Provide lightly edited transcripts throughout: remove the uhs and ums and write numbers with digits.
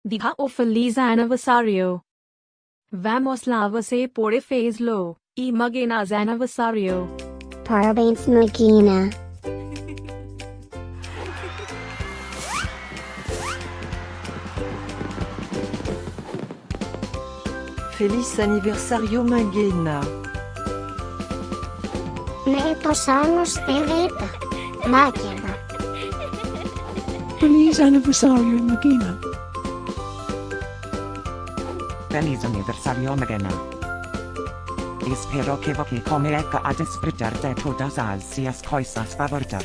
Diga o Feliz Aniversário. Vamos lá, você pode fez-lo. E Magena's aniversário. Parabéns Magena. Feliz Aniversário Magena. Muitos anos de vida, Magena. Feliz Aniversário Magena. Feliz Aniversário Magena. Espero que você comece a desfrutar de todas as suas coisas favoritas.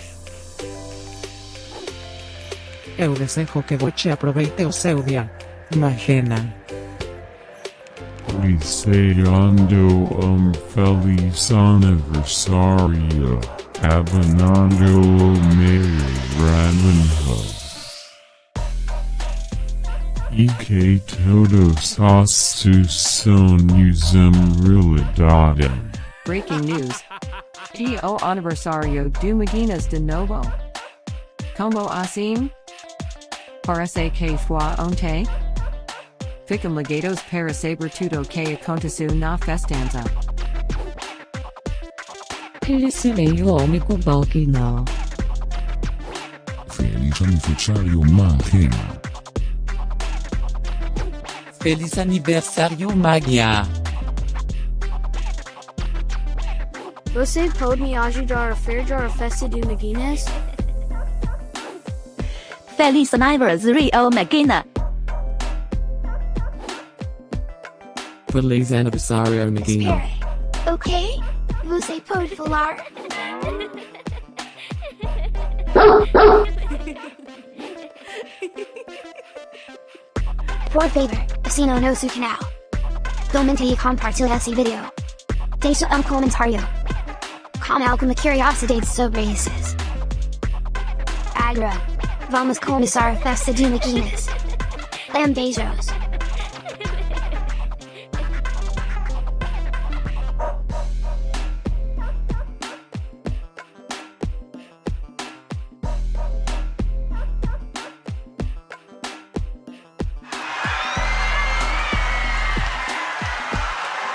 Eu desejo que você aproveite o seu dia, Magena. Deseando feliz aniversário, abanando o meu ranho. E que todos os seus sonhos realidade. Breaking news. O aniversario do Magenas de novo. Como assim? Parece que foi ontem? Ficam ligados para saber tudo que aconteceu na festança. Feliz Aniversário Magena. Feliz aniversário Magena. Feliz Aniversário Magena. Você pode me ajudar a fazer a festa de Magenas? Feliz Aniversário Magena. Feliz Aniversário Magena. Espere, ok? Você pode falar? Por favor, assina o nosso canal. Comente e compartilhe esse vídeo. Deixe comentário. Com alguma curiosidade sobre esses. Agora, vamos começar a festa de Magenas. Beijos.